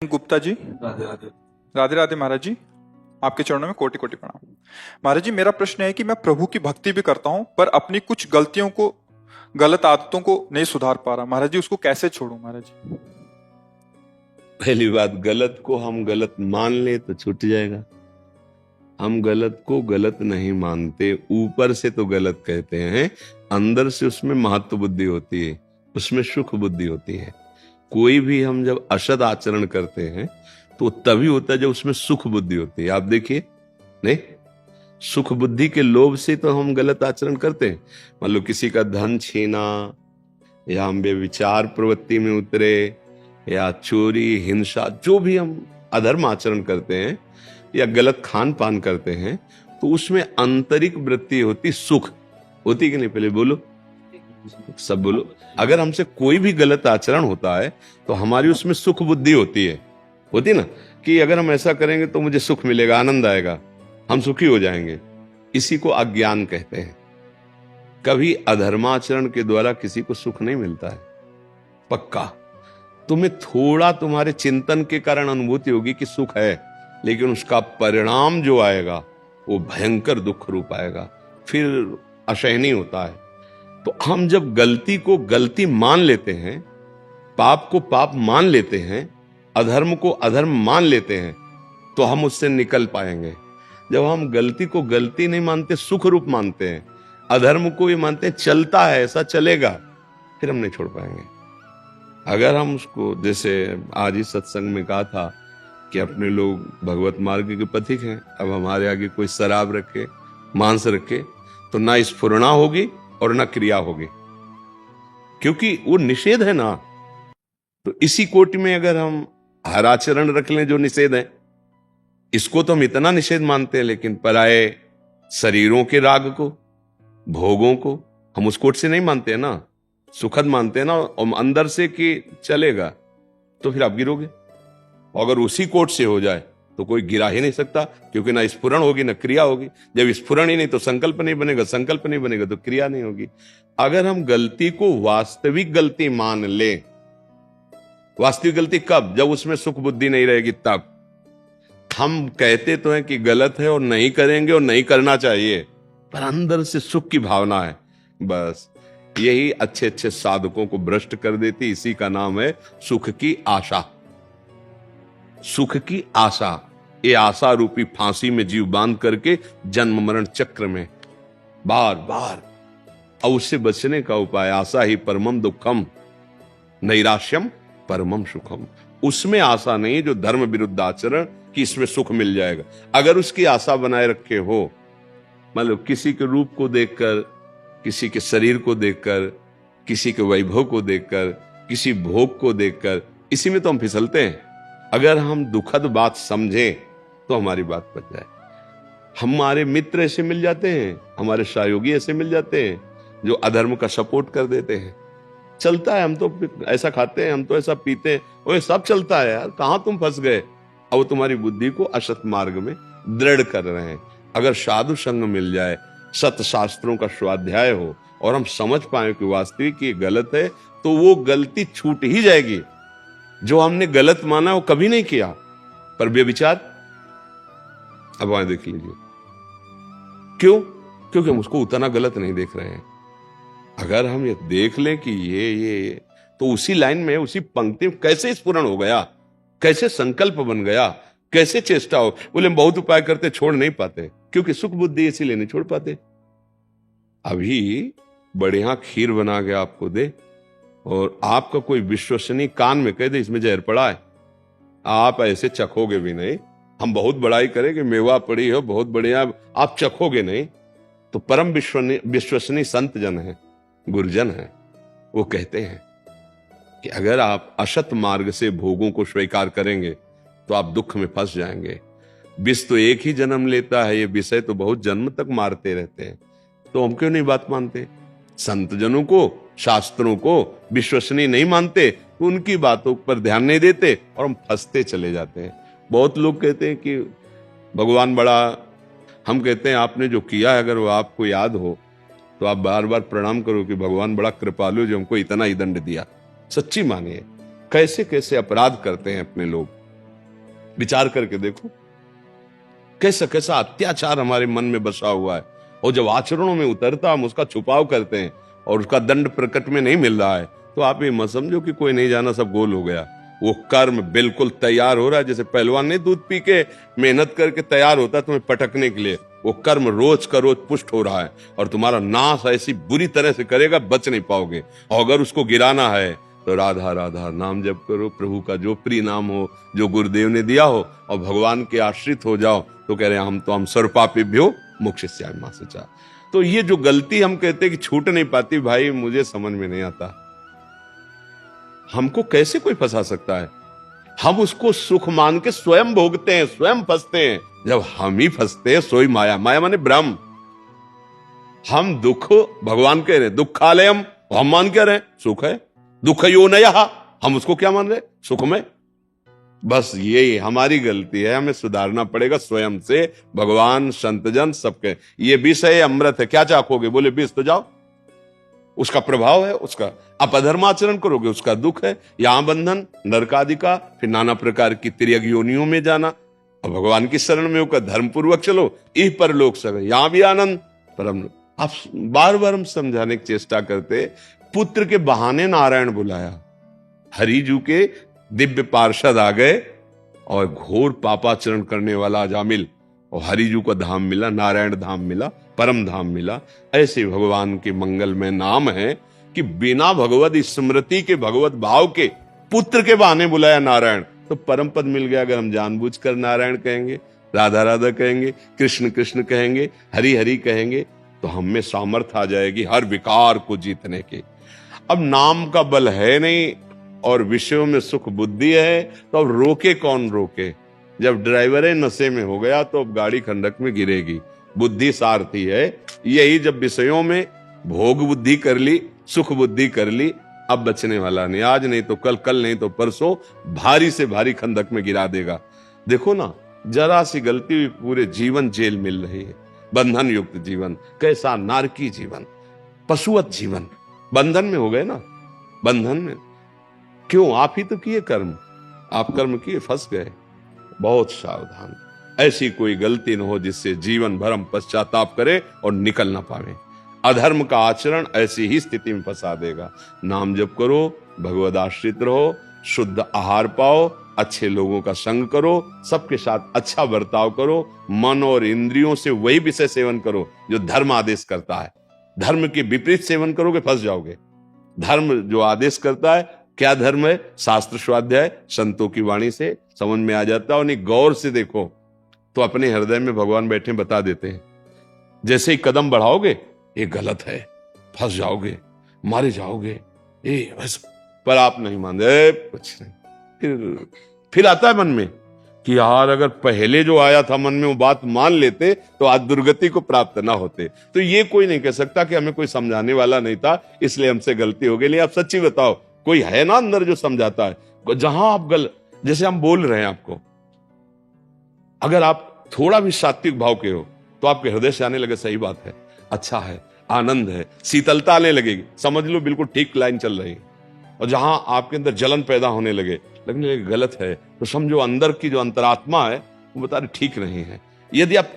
गुप्ता जी, राधे राधे। राधे राधे महाराज जी। आपके चरणों में कोटि कोटि प्रणाम। महाराज जी, मेरा प्रश्न है कि मैं प्रभु की भक्ति भी करता हूँ पर अपनी कुछ गलतियों को, गलत आदतों को नहीं सुधार पा रहा। महाराज जी, उसको कैसे छोड़ूं महाराज जी? पहली बात, गलत को हम गलत मान ले तो छूट जाएगा। हम गलत को गलत नहीं मानते, ऊपर से तो गलत कहते हैं, अंदर से उसमें महत्व बुद्धि होती है, उसमें सुख बुद्धि होती है। कोई भी हम जब असद आचरण करते हैं तो तभी होता है जब उसमें सुख बुद्धि होती है। आप देखिए, नहीं, सुख बुद्धि के लोभ से तो हम गलत आचरण करते हैं। मान लो किसी का धन छीना, या हम बेविचार प्रवृत्ति में उतरे, या चोरी, हिंसा, जो भी हम अधर्म आचरण करते हैं या गलत खान पान करते हैं, तो उसमें आंतरिक वृत्ति होती, सुख होती कि नहीं? पहले बोलो, सब बोलो। अगर हमसे कोई भी गलत आचरण होता है तो हमारी उसमें सुख बुद्धि होती ना, कि अगर हम ऐसा करेंगे तो मुझे सुख मिलेगा, आनंद आएगा, हम सुखी हो जाएंगे। इसी को अज्ञान कहते हैं। कभी अधर्माचरण के द्वारा किसी को सुख नहीं मिलता है, पक्का। तुम्हें थोड़ा तुम्हारे चिंतन के कारण अनुभूति होगी कि सुख है, लेकिन उसका परिणाम जो आएगा वो भयंकर दुख रूप आएगा, फिर असहनीय होता है। तो हम जब गलती को गलती मान लेते हैं, पाप को पाप मान लेते हैं, अधर्म को अधर्म मान लेते हैं, तो हम उससे निकल पाएंगे। जब हम गलती को गलती नहीं मानते, सुख रूप मानते हैं, अधर्म को ये मानते हैं चलता है, ऐसा चलेगा, फिर हम नहीं छोड़ पाएंगे। अगर हम उसको, जैसे आज ही सत्संग में कहा था कि अपने लोग भगवत मार्ग के पथिक हैं, अब हमारे आगे कोई शराब रखे, मांस रखे, तो ना स्फुरणा होगी और ना क्रिया होगी, क्योंकि वो निषेध है ना। तो इसी कोटि में अगर हम हर आचरण रख लें जो निषेध है, इसको तो हम इतना निषेध मानते हैं, लेकिन पराये शरीरों के राग को, भोगों को हम उस कोट से नहीं मानते हैं ना, सुखद मानते हैं ना, और अंदर से कि चलेगा, तो फिर आप गिरोगे। अगर उसी कोट से हो जाए तो कोई गिरा ही नहीं सकता, क्योंकि ना स्फुरण होगी ना क्रिया होगी। जब स्फुरण ही नहीं तो संकल्प नहीं बनेगा, संकल्प नहीं बनेगा तो क्रिया नहीं होगी। अगर हम गलती को वास्तविक गलती मान लें, वास्तविक गलती कब? जब उसमें सुख बुद्धि नहीं रहेगी तब। हम कहते तो हैं कि गलत है और नहीं करेंगे और नहीं करना चाहिए, पर अंदर से सुख की भावना है, बस यही अच्छे अच्छे साधकों को भ्रष्ट कर देती। इसी का नाम है सुख की आशा। सुख की आशा, ये आशा रूपी फांसी में जीव बांध करके जन्म मरण चक्र में बार बार। और उससे बचने का उपाय, आशा ही परमम दुखम, नैराश्यम परमम सुखम। उसमें आशा नहीं जो धर्म विरुद्ध आचरण कि इसमें सुख मिल जाएगा। अगर उसकी आशा बनाए रखे हो, मतलब किसी के रूप को देखकर, किसी के शरीर को देखकर, किसी के वैभव को देखकर, किसी भोग को देखकर, इसी में तो हम फिसलते हैं। अगर हम दुखद बात समझें तो हमारी बात बच जाए। हमारे मित्र ऐसे मिल जाते हैं, हमारे सहयोगी ऐसे मिल जाते हैं जो अधर्म का सपोर्ट कर देते हैं। चलता है, हम तो ऐसा खाते हैं, हम तो ऐसा पीते हैं, वो सब चलता है यार, कहां तुम फंस गए? और वो तुम्हारी बुद्धि को असत मार्ग में दृढ़ कर रहे हैं। अगर साधु संग मिल जाए, सत शास्त्रों का स्वाध्याय हो और हम समझ पाए कि वास्तविक ये गलत है, तो वो गलती छूट ही जाएगी। जो हमने गलत माना वो कभी नहीं किया, पर व्यभिचार, अब वहां देख लीजिए, क्यों? क्योंकि हम उसको उतना गलत नहीं देख रहे हैं। अगर हम ये देख लें कि ये तो उसी लाइन में, उसी पंक्ति में कैसे स्फुरण हो गया, कैसे संकल्प बन गया, कैसे चेष्टा हो। बोले हम बहुत उपाय करते, छोड़ नहीं पाते, क्योंकि सुख बुद्धि इसीलिए नहीं छोड़ पाते। अभी बढ़िया खीर बना के आपको दे और आपका कोई विश्वसनीय कान में कह दे इसमें जहर पड़ा है, आप ऐसे चखोगे भी नहीं। हम बहुत बड़ाई करें कि मेवा पड़ी हो बहुत बढ़िया, आप चखोगे नहीं। तो परम विश्वसनीय संत जन है, गुरुजन है, वो कहते हैं कि अगर आप असत मार्ग से भोगों को स्वीकार करेंगे तो आप दुख में फंस जाएंगे। विष तो एक ही जन्म लेता है, ये विषय तो बहुत जन्म तक मारते रहते हैं। तो हम क्यों नहीं बात मानते? संत जनों को, शास्त्रों को विश्वसनीय नहीं मानते, तो उनकी बातों पर ध्यान नहीं देते और हम फंसते चले जाते हैं। बहुत लोग कहते हैं कि भगवान बड़ा, हम कहते हैं आपने जो किया है अगर वो आपको याद हो तो आप बार बार प्रणाम करो कि भगवान बड़ा कृपालु जो हमको इतना ही दंड दिया। सच्ची मानिए, कैसे कैसे अपराध करते हैं अपने लोग। विचार करके देखो कैसा कैसा अत्याचार हमारे मन में बसा हुआ है, और जब आचरणों में उतरता हम उसका छुपाव करते हैं और उसका दंड प्रकट में नहीं मिल रहा है, तो आप ये मत समझो कि कोई नहीं जाना सब गोल हो गया। वो कर्म बिल्कुल तैयार हो रहा है, जैसे पहलवान नहीं दूध पी के मेहनत करके तैयार होता है तुम्हें पटकने के लिए, वो कर्म रोज का रोज पुष्ट हो रहा है और तुम्हारा नाश ऐसी बुरी तरह से करेगा बच नहीं पाओगे। और अगर उसको गिराना है तो राधा राधा नाम जप करो, प्रभु का जो प्रिय नाम हो, जो गुरुदेव ने दिया हो, और भगवान के आश्रित हो जाओ। तो कह रहे हैं हम सर्वपापेभ्यो मोक्षयिष्यामि मा शुचा। तो ये जो गलती हम कहते हैं कि छूट नहीं पाती, भाई मुझे समझ में नहीं आता, हमको कैसे कोई फंसा सकता है। हम उसको सुख मान के स्वयं भोगते हैं, स्वयं फंसते हैं। जब हम ही फंसते हैं सोई माया, माया माने ब्रह्म। हम दुख, भगवान कह रहे हैं दुखालयम, हम मान क्या रहे सुख है, दुख यो नया, हम उसको क्या मान रहे सुख में। बस ये हमारी गलती है, हमें सुधारना पड़ेगा स्वयं से। भगवान संतजन सबके ये विष है, अमृत है, क्या चाखोगे, बोले विष तो जाओ, उसका प्रभाव है, उसका आप अधर्माचरण करोगे उसका दुख है, यहां बंधन नरकादि का, फिर नाना प्रकार की तिर्यक योनियों में जाना। और भगवान की शरण में होकर धर्म पूर्वक चलो, इह पर लोक सब है, यहां भी आनंद परम। आप बार बार हम समझाने की चेष्टा करते, पुत्र के बहाने नारायण बुलाया, हरिजू के दिव्य पार्षद आ गए और घोर पापाचरण करने वाला अजामिल, और हरिजू का धाम मिला, नारायण धाम मिला, परम धाम मिला। ऐसे भगवान के मंगल में नाम है कि बिना भगवत स्मृति के, भगवत भाव के, पुत्र के बहाने बुलाया नारायण, तो परम पद मिल गया। अगर हम जानबूझकर नारायण कहेंगे, राधा राधा कहेंगे, कृष्ण कृष्ण कहेंगे, हरि हरि कहेंगे, तो हम में सामर्थ्य आ जाएगी हर विकार को जीतने की। अब नाम का बल है नहीं और विषयों में सुख बुद्धि है, तो अब रोके कौन रोके। जब ड्राइवर है नशे में हो गया तो अब गाड़ी खंडक में गिरेगी, बुद्धि सारथी है। यही जब विषयों में भोग बुद्धि कर ली, सुख बुद्धि कर ली, अब बचने वाला नहीं, आज नहीं तो कल, कल नहीं तो परसों भारी से भारी खंडक में गिरा देगा। देखो ना, जरा सी गलती हुई पूरे जीवन जेल मिल रही है, बंधन युक्त जीवन, कैसा नारकी जीवन, पशुवत जीवन, बंधन में हो गए ना, बंधन में। क्यों? आप ही तो किए कर्म, आप कर्म किए फंस गए। बहुत सावधान, ऐसी कोई गलती न हो जिससे जीवन भर हम पश्चाताप करे और निकल ना पावे। अधर्म का आचरण ऐसी ही स्थिति में फंसा देगा। नाम जप करो, भगवद आश्रित रहो, शुद्ध आहार पाओ, अच्छे लोगों का संग करो, सबके साथ अच्छा बर्ताव करो, मन और इंद्रियों से वही विषय सेवन करो जो धर्म आदेश करता है। धर्म के विपरीत सेवन करोगे फंस जाओगे। धर्म जो आदेश करता है, क्या धर्म है? शास्त्र स्वाध्याय, संतों की वाणी से समझ में आ जाता है। उन्हें गौर से देखो तो अपने हृदय में भगवान बैठे बता देते हैं। जैसे ही कदम बढ़ाओगे, ये गलत है, फंस जाओगे, मारे जाओगे, ये बस, पर आप नहीं मानते, कुछ नहीं। फिर आता है मन में कि यार अगर पहले जो आया था मन में वो बात मान लेते तो आज दुर्गति को प्राप्त ना होते। तो ये कोई नहीं कह सकता कि हमें कोई समझाने वाला नहीं था इसलिए हमसे गलती हो गई। नहीं, आप सच्ची बताओ, कोई है ना अंदर जो समझाता है? जहां आप जैसे हम बोल रहे हैं आपको, अगर आप थोड़ा भी सात्विक भाव के हो तो आपके हृदय से आने लगे सही बात है, अच्छा है, आनंद है, शीतलता आने लगेगी, समझ लो बिल्कुल ठीक लाइन चल रही है। और जहां आपके अंदर जलन पैदा होने लगे, लगने लगे गलत है, तो समझो अंदर की जो अंतरात्मा है वो बता रही ठीक नहीं है। यदि आप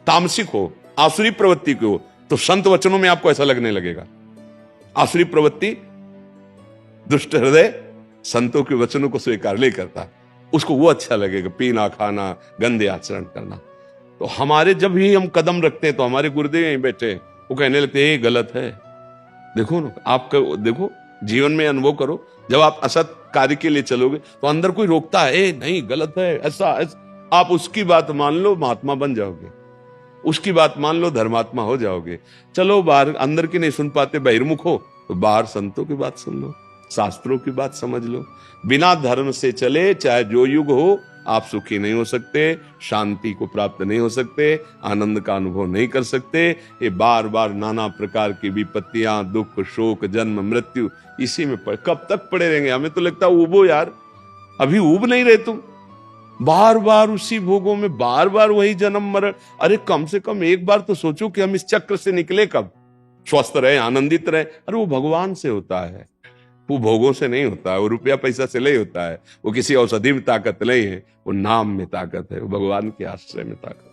तामसिक हो, आसुरी प्रवृत्ति के हो, तो संत वचनों में आपको ऐसा लगने लगेगा। आसुरी प्रवृत्ति, दुष्ट हृदय संतों के वचनों को स्वीकार नहीं करता, उसको वो अच्छा लगेगा, पीना खाना, गंदे आचरण करना। तो हमारे जब ही हम कदम रखते हैं तो हमारे गुरुदेव यहीं बैठे, वो कहने लगते हैं ये गलत है। देखो ना, आपका देखो, जीवन में अनुभव करो, जब आप असत कार्य के लिए चलोगे तो अंदर कोई रोकता है, ए नहीं गलत है, ऐसा, आप उसकी बात मान लो, महात्मा बन जाओगे। उसकी बात मान लो, धर्मात्मा हो जाओगे। चलो बाहर, अंदर की नहीं सुन पाते, बहिर्मुख हो, तो बाहर संतों की बात सुन लो, शास्त्रों की बात समझ लो। बिना धर्म से चले चाहे जो युग हो, आप सुखी नहीं हो सकते, शांति को प्राप्त नहीं हो सकते, आनंद का अनुभव नहीं कर सकते। ये बार बार नाना प्रकार की विपत्तियां, दुख, शोक, जन्म, मृत्यु, इसी में कब तक पड़े रहेंगे? हमें तो लगता है उबो यार, अभी उब नहीं रहे तुम, बार बार उसी भोगों में, बार बार वही जन्म मरण। अरे कम से कम एक बार तो सोचो कि हम इस चक्र से निकले कब, स्वस्थ रहे, आनंदित रहे। अरे वो भगवान से होता है, वो भोगों से नहीं होता है, वो रुपया पैसा से नहीं होता है, वो किसी औषधि में ताकत नहीं है, वो नाम में ताकत है, वो भगवान के आश्रय में ताकत है।